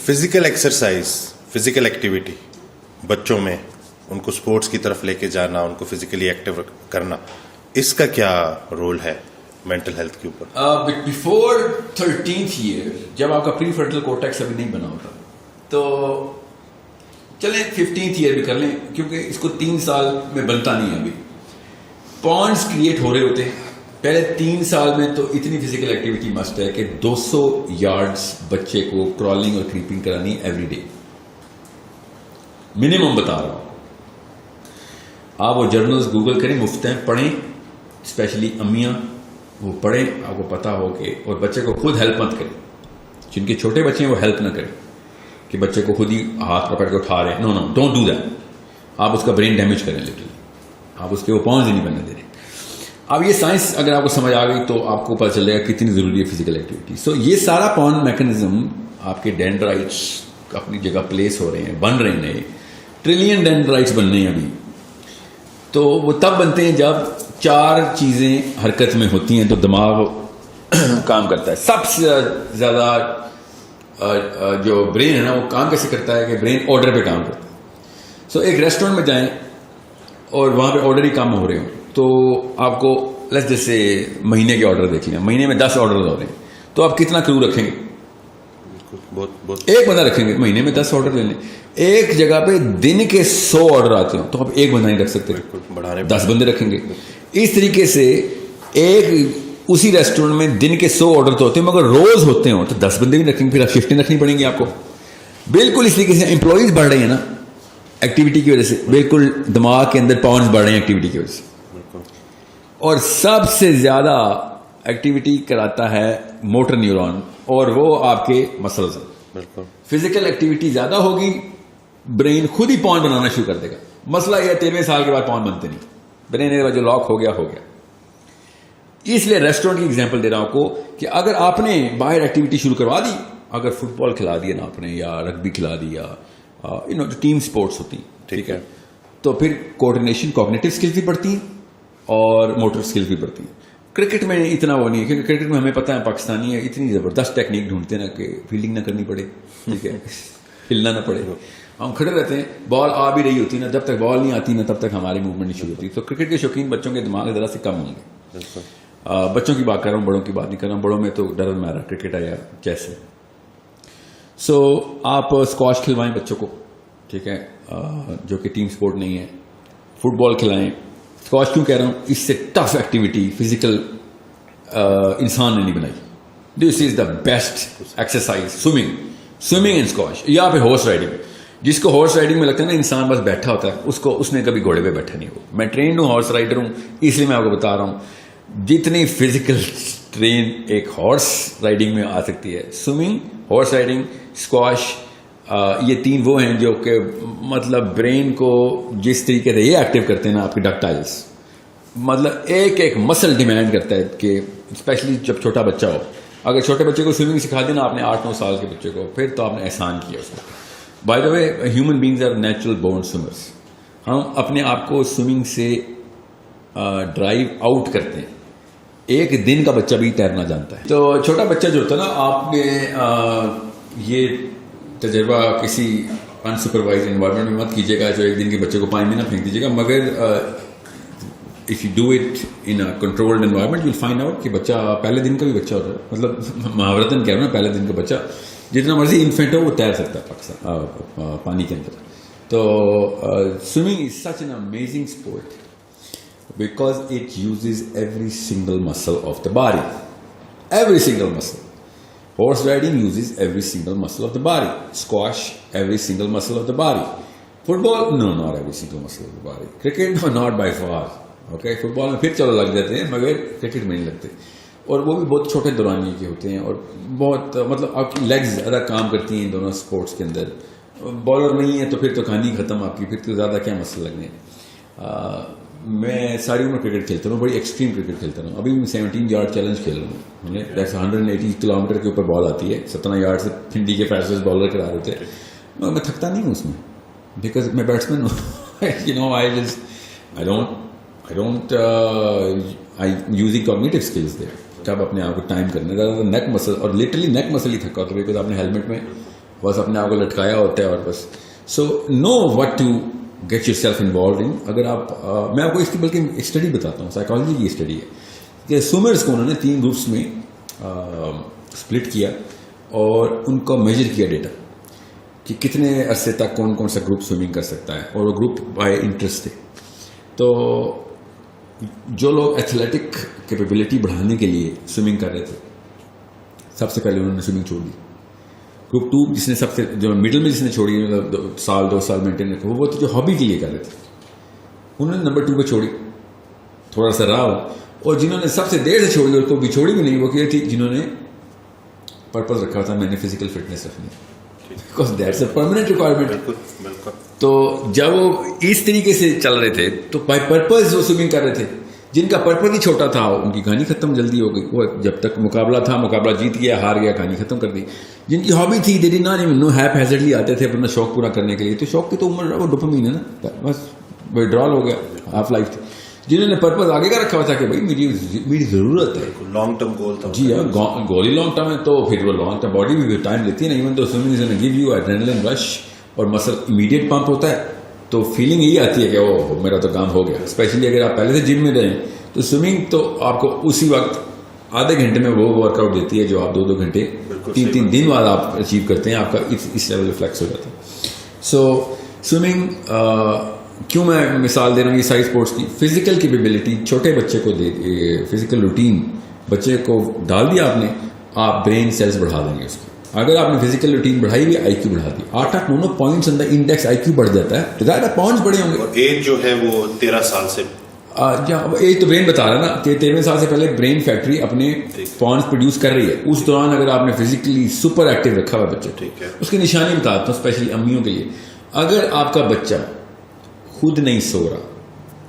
Physical exercise, physical activity بچوں میں، ان کو اسپورٹس کی طرف لے کے جانا، ان کو فزیکلی ایکٹیو کرنا، اس کا کیا رول ہے مینٹل ہیلتھ کے اوپر؟ بیفور 13th ایئر جب آپ کا پری فرنٹل کورٹیکس ابھی نہیں بنا ہوتا، تو چلیں 15th ایئر بھی کر لیں، کیونکہ اس کو 3 سال میں بنتا نہیں ہے ابھی. پونڈس کریٹ ہو رہے ہوتے ہیں. پہلے 3 سال میں تو اتنی فزیکل ایکٹیویٹی مسٹ ہے کہ 200 یارڈز بچے کو کرالنگ اور کریپنگ کرانی ایوری ڈے منیمم بتا رہا ہوں. آپ وہ جرنلز گوگل کریں، مفت ہیں، پڑھیں، اسپیشلی امیاں وہ پڑھیں، آپ کو پتا ہو کہ، اور بچے کو خود ہیلپ مت کریں. جن کے چھوٹے بچے ہیں وہ ہیلپ نہ کریں کہ بچے کو خود ہی ہاتھ پکڑ کے اٹھا رہے ہیں. نو نو، ڈونٹ ڈو دیٹ. آپ اس کا برین ڈیمیج کریں لٹرلی. آپ اس کے وہ پاؤنز ہی نہیں بننے دے رہے. اب یہ سائنس اگر آپ کو سمجھ آ گئی تو آپ کو پتہ چلے گا کتنی ضروری ہے فزیکل ایکٹیویٹی. سو یہ سارا پاؤنڈ میکنزم آپ کے ڈینڈرائٹس اپنی جگہ پلیس ہو رہے ہیں، بن رہے ہیں، نئے ٹریلین ڈینڈرائٹس بننے ہیں ابھی. تو وہ تب بنتے ہیں جب 4 چیزیں حرکت میں ہوتی ہیں تو دماغ کام کرتا ہے. سب سے زیادہ جو برین ہے نا وہ کام کیسے کرتا ہے کہ برین آرڈر پہ کام کرتا ہے. سو ایک ریسٹورینٹ میں جائیں اور وہاں پہ آرڈر ہی کام ہو رہے ہوں تو آپ کو جیسے مہینے کے آرڈر دیکھ لیں، مہینے میں 10 آرڈر ہو رہے ہیں تو آپ کتنا کرو رکھیں گے؟ ایک بندہ رکھیں گے. مہینے میں 10 آرڈر لے لیں. ایک جگہ پہ دن کے 100 آرڈر آتے ہوں تو آپ ایک بندہ نہیں رکھ سکتے، 10 بندے رکھیں گے. اس طریقے سے ایک اسی ریسٹورینٹ میں دن کے 100 آرڈر تو ہوتے ہیں، مگر روز ہوتے ہوں تو 10 بندے بھی رکھیں گے، پھر آپ شفٹیں رکھنی پڑیں گی آپ کو. بالکل اس طریقے سے امپلائیز بڑھ رہے ہیں نا ایکٹیویٹی کی وجہ سے، بالکل دماغ کے اندر پاؤنڈز بڑھ رہے ہیں ایکٹیویٹی کی وجہ سے. اور سب سے زیادہ ایکٹیویٹی کراتا ہے موٹر نیورون، اور وہ آپ کے مسلز ہیں. فزیکل ایکٹیویٹی زیادہ ہوگی، برین خود ہی پاؤنڈ بنانا شروع کر دے گا. مسئلہ یہ 13ویں سال کے بعد پاؤنڈ بنتے نہیں، برین جو لاک ہو گیا ہو گیا. اس لیے ریسٹورینٹ کی ایگزامپل دے رہا ہوں آپ کو کہ اگر آپ نے باہر ایکٹیویٹی شروع کروا دی، اگر فٹ بال کھلا دیا نا آپ نے، یا رگبی کھلا دیا، جو ٹیم سپورٹس ہوتی ہیں، ٹھیک ہے، تو پھر کوآرڈینیشن، کوگنیٹو اسکلز بھی بڑھتی ہیں اور موٹر اسکلز بھی بڑھتی ہیں. کرکٹ میں اتنا وہ نہیں ہے، کیونکہ کرکٹ میں ہمیں پتہ ہے پاکستانی ہے اتنی زبردست ٹیکنیک ڈھونڈتے ہیں نا کہ فیلڈنگ نہ کرنی پڑے، ٹھیک ہے، ہلنا نہ پڑے. ہم کھڑے رہتے ہیں، بال آ بھی رہی ہوتی نا، جب تک بال نہیں آتی نا تب تک ہماری موومنٹ نہیں شروع ہوتی. تو کرکٹ کے شوقین بچوں کے دماغ ذرا سے کم ہوں گے. بچوں کی بات کر رہا ہوں، بڑوں کی بات نہیں کر رہا ہوں. بڑوں میں تو ڈر مارا کرکٹ ہے یا چیس ہے. سو آپ اسکواش کھلوائیں بچوں کو، ٹھیک ہے، جو کہ ٹیم سپورٹ نہیں ہے. فٹ بال کھلائیں. اسکواش کیوں کہہ رہا ہوں؟ اس سے ٹف ایکٹیویٹی فزیکل انسان نے نہیں بنائی. This is the best exercise. Swimming and squash. یا پھر ہارس رائڈنگ. جس کو ہارس رائڈنگ میں لگتا ہے نا انسان بس بیٹھا ہوتا ہے، اس نے کبھی گھوڑے پہ بیٹھا نہیں ہو. میں ٹرینڈ ہوں، ہارس رائڈر ہوں، اس لیے میں آپ کو بتا رہا ہوں جتنی فزیکل ٹرین ایک ہارس رائڈنگ میں آ سکتی ہے. سوئمنگ، ہارس رائڈنگ، اسکواش، یہ 3 وہ ہیں جو کہ مطلب برین کو جس طریقے سے یہ ایکٹیو کرتے ہیں نا، آپ کے ڈکٹائلز، مطلب ایک مسل ڈیمانڈ کرتا ہے کہ اسپیشلی جب چھوٹا بچہ ہو، اگر چھوٹے بچے کو سوئمنگ سکھا دینا آپ نے 8-9 سال کے بچے کو، پھر تو آپ نے احسان کیا اس کو. By the way human beings are natural born swimmers. ہم اپنے آپ کو سوئمنگ سے ڈرائیو آؤٹ کرتے ہیں. ایک دن کا بچہ بھی تیرنا جانتا ہے. تو چھوٹا بچہ جو ہوتا ہے نا، آپ نے یہ تجربہ کسی انسپروائز انوائرمنٹ میں مت کیجیے گا جو ایک دن کے بچے کو پانی میں نہ پھینک دیجیے گا، مگر if you do it in a controlled environment you'll find out کہ بچہ پہلے دن کا بھی بچہ ہوتا ہے، مطلب محاورتاً کہہ رہا ہوں نا، پہلے دن کا بچہ جتنا مرضی انفینٹ ہو وہ تیر سکتا ہے پاکستان پانی کے اندر. تو swimming is such an amazing sport because it uses every single muscle of the body. Every single muscle. Horse riding uses every single muscle of the body. Squash, every single muscle of the body. Football, no, not every single muscle of the body. Cricket, no, not by far. Okay, football میں پھر چلو لگ جاتے ہیں مگر cricket میں نہیں لگتے، اور وہ بھی بہت چھوٹے دورانی کے ہوتے ہیں، اور بہت مطلب آپ کی لیگز زیادہ کام کرتی ہیں دونوں سپورٹس کے اندر. بالر نہیں ہے تو پھر تو کہانی ختم آپ کی، پھر تو زیادہ کیا مسئلہ لگنے. میں ساری عمر کرکٹ کھیلتا ہوں، بڑی ایکسٹریم کرکٹ کھیلتا ہوں. ابھی میں 17 یارڈ چیلنج کھیل رہا ہوں. 180 کلومیٹر کے اوپر بال آتی ہے، 17 یارڈ سے پھنڈی کے فیصلے بالر کرا دیتے ہیں. میں تھکتا نہیں ہوں اس میں، بیکاز میں بیٹسمین ہوں. I'm using cognitive skills there. جب اپنے آپ کو ٹائم کرنا، نیک مسل، اور لٹرلی نیک مسل ہی تھکا ہوتا ہے، بیکاز آپ نے ہیلمٹ میں بس اپنے آپ کو لٹکایا ہوتا ہے اور بس. So no what to get yourself involved in. اگر آپ میں آپ کو اس کی بلکہ اسٹڈی بتاتا ہوں, سائیکالوجی کی اسٹڈی ہے کہ سوئمرز کو انہوں نے 3 گروپس میں اسپلٹ کیا اور ان کو میجر کیا ڈیٹا کہ کتنے عرصے تک کون کون سا گروپ سوئمنگ کر سکتا ہے, اور وہ گروپ بائی انٹرسٹ تھے. تو جو لوگ ایتھلیٹک کیپیبلٹی بڑھانے کے لیے سوئمنگ کر رہے تھے, سب سے پہلے انہوں نے سوئمنگ چھوڑ دی. گروپ 2 جس نے سب سے جو مڈل میں جس نے چھوڑی, سال 2 سال مینٹین رکھا, وہ تو جو ہابی کے لیے کر رہے تھے, انہوں نے نمبر 2 پہ چھوڑی, تھوڑا سا رہا. اور جنہوں نے سب سے دیر سے چھوڑی اور کو بھی چھوڑی بھی نہیں, وہ کیا تھی جنہوں نے پرپز رکھا تھا میں نے فزیکل فٹنس رکھنی, because that's a permanent requirement. تو جب وہ اس طریقے سے چل رہے تھے تو بائی پرپز وہ سوئمنگ کر رہے تھے. جن کا پرپز ہی چھوٹا تھا ان کی کہانی ختم جلدی ہو گئی. وہ جب تک مقابلہ تھا, مقابلہ جیت گیا, ہار گیا, کہانی ختم کر دی. جن کی ہابی تھی they did not even know, haphazardly آتے تھے اپنا شوق پورا کرنے کے لیے, تو شوق کی تو عمر وہ ڈوپامین ہے نا, بس ودرال ہو گیا, ہاف لائف تھی. جنہوں نے پرپز آگے کا رکھا ہوا تھا کہ بھائی میری ضرورت ہے, لانگ ٹرم گول تھا. جی ہاں, گول ہی لانگ ٹرم ہے, تو پھر وہ لانگ ٹرم باڈی بھی ٹائم لیتی ہے نا. ایون تو swimming is give you adrenaline رش اور مسل امیڈیٹ پمپ ہوتا ہے, تو فیلنگ یہی آتی ہے کہ وہ میرا تو کام ہو گیا. اسپیشلی اگر آپ پہلے سے جم میں رہیں تو سوئمنگ تو آپ کو اسی وقت آدھے گھنٹے میں وہ ورک آؤٹ دیتی ہے جو آپ 2 گھنٹے 3 دن بعد آپ اچیو کرتے ہیں. آپ کا اس لیول پہ فلیکس ہو جاتا ہے. سو سوئمنگ کیوں میں مثال دے رہا ہوں یہ ساری اسپورٹس کی, فزیکل کیپیبلٹی چھوٹے بچے کو دے, فزیکل روٹین بچے کو ڈال دیا آپ نے, آپ برین سیلز بڑھا دیں گے اس کی. اگر آپ نے فزیکل روٹین بڑھائی ہوئی, آئی کیو بڑھا دی, 8 9 پوائنٹس اندر انڈیکس آئی کیو بڑھ جاتا ہے, تو زیادہ پوائنٹس بڑے ہوں گے. اور ایج جو ہے وہ 13 سال سے, ایج تو برین بتا رہا ہے نا کہ 13 سال سے پہلے برین فیکٹری اپنے پوائنٹس پروڈیوس کر رہی ہے. اس دوران اگر آپ نے فزیکلی سپر ایکٹیو رکھا ہوا بچہ, اس کی نشانی بتاتا ہوں اسپیشلی امیوں کے لیے. اگر آپ کا بچہ خود نہیں سو رہا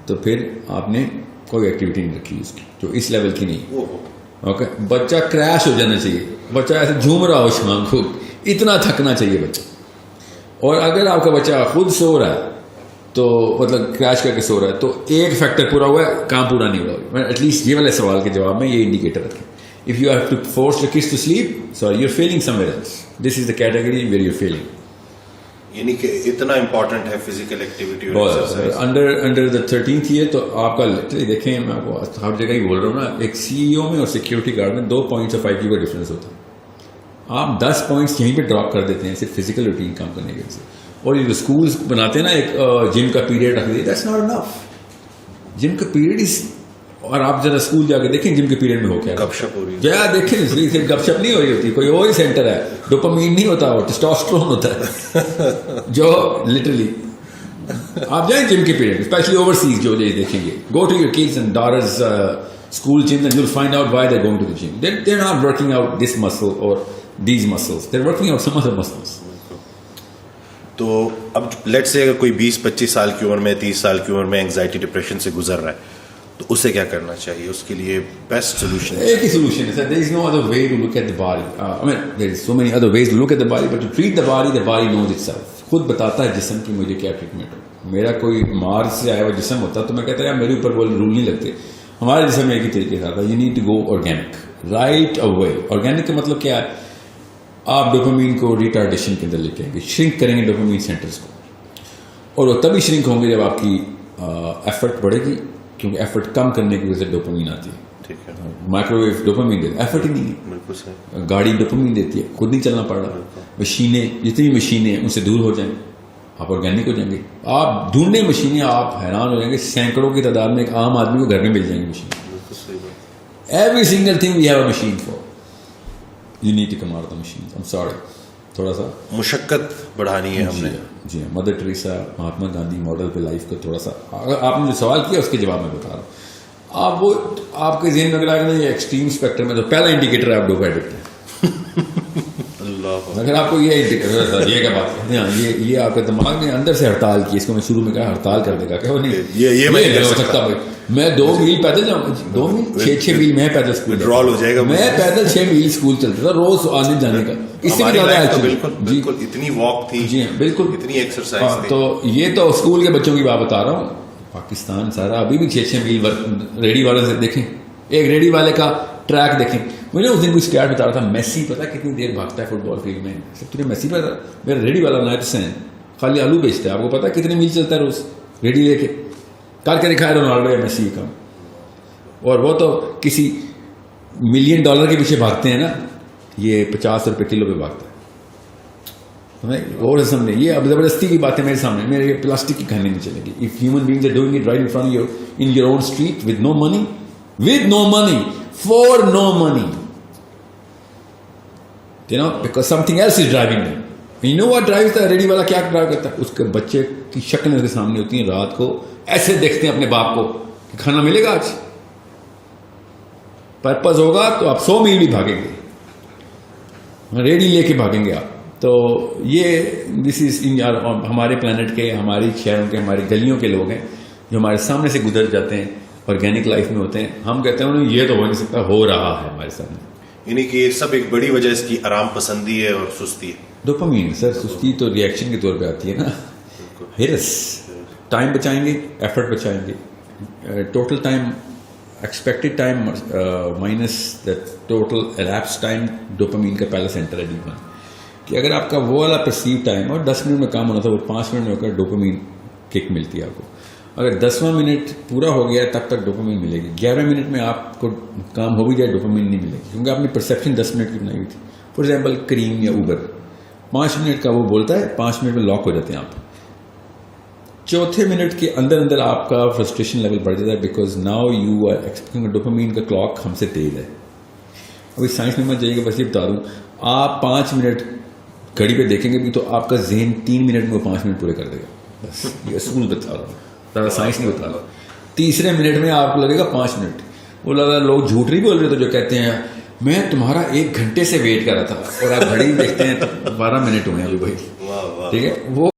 تو پھر آپ نے کوئی ایکٹیویٹی نہیں رکھی اس کی جو اس لیول کی نہیں. اوکے, بچہ کریش ہو جانا چاہیے, بچہ ایسے جھوم رہا ہو شام کو, اتنا تھکنا چاہیے بچہ. اور اگر آپ کا بچہ خود سو رہا ہے تو مطلب کریش کر کے سو رہا ہے, تو ایک فیکٹر پورا ہوا ہے, کام پورا نہیں ہوا. ایٹ لیسٹ یہ والے سوال کے جواب میں یہ انڈیکیٹر رکھیں. If you have to force your kids to sleep, so you are feeling somewhere else, this is the category where you are feeling. یعنی کہ اتنا امپورٹنٹ ہے physical activity under the 13th year. تو آپ کا literally دیکھیں, میں آپ کو ہر جگہ ہی بول رہا ہوں نا, ایک سی ای او میں اور سیکورٹی گارڈ میں 2 پوائنٹس آف IQ کا ڈفرینس ہوتا ہے. آپ 10 پوائنٹس یہیں پہ ڈراپ کر دیتے ہیں صرف فزیکل روٹین کام کرنے کے وجہ سے. اور یہ جو اسکولس بناتے ہیں نا ایک جم کا پیریڈ رکھ دیتے, دیٹس ناٹ انف. جم کا پیریڈ از, اور آپ ذرا اسکول جا کے دیکھیں جم کے پیریڈ میں ہو کیا گپ شپ ہو رہی ہے. جا دیکھیں, صرف گپ شپ نہیں ہو رہی ہوتی, کوئی اور ہی سینٹر ہے. ڈوپامین نہیں ہوتا, وہ ٹیسٹوسٹرون ہوتا ہے جو لٹرلی. آپ جائیں جم کے پیریڈ, اسپیشلی اوورسیز جو دیکھیں گے, go to your kids and daughters school gym and you will find out why they are going to the gym. They are not working out this muscle or these muscles, they are working out some other muscles. تو اب let's say اگر کوئی 20-25 سال کی عمر میں, 30 سال کی عمر میں اینگزائٹی ڈپریشن سے گزر رہا ہے, تو اسے کیا کرنا چاہیے؟ اس کے لیے بیسٹ سولوشن ایک ہی سولوشن ہے sir. There is no other way to look at the body. I mean there is so many other ways to look at the body, but to treat the body knows itself. خود بتاتا ہے جسم کی مجھے کیا treatment ہو. میرا کوئی مارس سے آیا ہوا جسم ہوتا تو میں کہتا یار میرے اوپر وہ رول نہیں لگتے. ہمارے جسم میں ایک ہی طریقے سے آتا ہے, you need to go organic right away. Organic کا مطلب کیا ہے؟ آپ ڈوپامین کو ریٹارڈیشن کے اندر لے کے آئیں گے, شرنک کریں گے ڈوپامین سینٹرز کو, اور وہ تبھی شرنک ہوں گے جب آپ کی ایفرٹ بڑھے گی, کیونکہ ایفرٹ کم کرنے کی وجہ سے ڈوپامین آتی ہے. مائکرو ویو ڈوپامین دیتا ہے, ایفرٹ ہی نہیں ہے. بالکل صحیح. گاڑی ڈوپامین دیتی ہے, خود نہیں چلنا پڑ رہا. مشینیں, جتنی مشینیں ہیں ان سے دور ہو جائیں, آپ آرگینک ہو جائیں گے. آپ ڈھونڈنے مشینیں, آپ حیران ہو جائیں گے, سینکڑوں کی تعداد میں ایک عام آدمی کو گھر میں مل جائیں گی machine. Every single thing we have a machine for. You need to come out of the machine. I am sorry, تھوڑا سا مشقت بڑھانی ہے ہم نے. جی ہاں, Mother Teresa, Mahatma Gandhi model پہ لائف کو تھوڑا سا, اگر آپ نے جو سوال کیا اس کے جواب میں بتا رہا ہوں. آپ وہ آپ کے ذہن میں اگر آگے یہ ایکسٹریم اسپیکٹرم میں تو پہلا انڈیکیٹر ہے آپ ڈوپ ایڈکٹ ہیں. اگر آپ کو یہ یہ کیا بات ہے, یہ آپ کے دماغ نے اندر سے ہڑتال کی, اس کو میں شروع میں کہا ہڑتال کر دے گا کہ وہ نہیں یہ نہیں ہو سکتا بھائی. میں 2 میل پیدل جاؤں, 2 میل 6 میل میں پیدل اسکول ڈرال ہو جائے گا. میں پیدل 6 میل اسکول چلتا تھا روز آنے جانے کا. اس سے بھی زیادہ بالکل اتنی واک تھی. جی بالکل, اتنی ایکسرسائز تھی. تو یہ تو اسکول کے بچوں کی بات بتا رہا ہوں. پاکستان سارا ابھی بھی 6 میل ریڈی والے سے دیکھیں, ایک ریڈی والے کا ٹریک دیکھیں, مجھے اس دن کوئی اسٹیٹ بتا رہا تھا میسی پتا کتنی دیر بھاگتا ہے فٹ بال فیلڈ میں. تجھے میسی پتا, میرا ریڈی والا نائٹس ہیں خالی آلو بیچتا ہے, آپ کو پتا کتنے میل چلتا ہے روز ریڈی لے کے, کر کے دکھایا رونالڈو یا میسی کا. اور وہ تو کسی $1,000,000 کے پیچھے بھاگتے ہیں نا, یہ 50 روپے کلو پہ بھاگتا ہے. اور سامنے یہ اب زبردستی کی بات ہے میرے سامنے, میرے پلاسٹک کی کھانے نہیں چلے گی. If human beings are doing it right in front your in your own street with no money for no money, you know, because something else is driving them. You know what drive تھا ready والا, کیا drive کرتا ہے, اس کے بچے کی شکل اس کے سامنے ہوتی ہیں, رات کو ایسے دیکھتے ہیں اپنے باپ کو کہ کھانا ملے گا آج. پرپز ہوگا تو آپ 100 میل بھی بھاگیں گے, ریڈی لے کے بھاگیں گے آپ. تو یہ دس از ہمارے پلانٹ کے, ہماری شہروں کے, ہماری گلیوں کے لوگ ہیں جو ہمارے سامنے سے گزر جاتے ہیں, آرگینک لائف میں ہوتے ہیں. ہم کہتے ہیں انہیں یہ تو ہو نہیں سکتا, ہو رہا ہے ہمارے سامنے. یعنی کہ یہ سب ایک بڑی وجہ اس کی آرام پسندی ہے اور سستی ہے. ڈوپامین سر, سستی تو ریئیکشن کے طور پہ آتی ہے نا. ہرس, ٹائم بچائیں گے, ایفرٹ بچائیں گے, total time expected time minus the total elapse time. Dopamine کا پہلا سینٹر ہے ڈی1, کہ اگر آپ کا وہ والا پرسیو ٹائم اور 10 منٹ میں کام ہونا تھا وہ 5 منٹ میں ہو کر ڈوپامین کک ملتی ہے آپ کو. اگر 10واں منٹ پورا ہو گیا تب تک ڈوپامین ملے گی. 11ویں منٹ میں آپ کو کام ہو بھی جائے ڈوپامین نہیں ملے گی, کیونکہ آپ نے پرسیپشن 10 منٹ کی بنائی ہوئی تھی. فار ایگزامپل کریم یا اوبر 5 منٹ کا وہ بولتا ہے, 5 منٹ میں لاک ہو جاتے ہیں آپ. چوتھے منٹ کے اندر آپ کا فرسٹریشن لیول بڑھ جاتا ہے, because now you are expecting dopamine کا کلاک ہم سے تیز ہے. ابھی سائنس میں مت جائیے گا, بس یہ بتا دوں, آپ 5 منٹ گھڑی پہ دیکھیں گے بھی تو آپ کا ذہن 3 منٹ میں وہ 5 منٹ پورے کر دے گا. بس یہ اصول بتا رہا ہوں, زیادہ سائنس نہیں بتا رہا. تیسرے منٹ میں آپ کو لگے گا 5 منٹ. وہ لگا لوگ جھوٹ نہیں بول رہے تو جو کہتے ہیں میں تمہارا 1 گھنٹے سے ویٹ کر رہا تھا, اور آپ گھڑی دیکھتے ہیں تو 12 منٹ ہوئے ہیں ابھی بھائی, ٹھیک ہے. وہ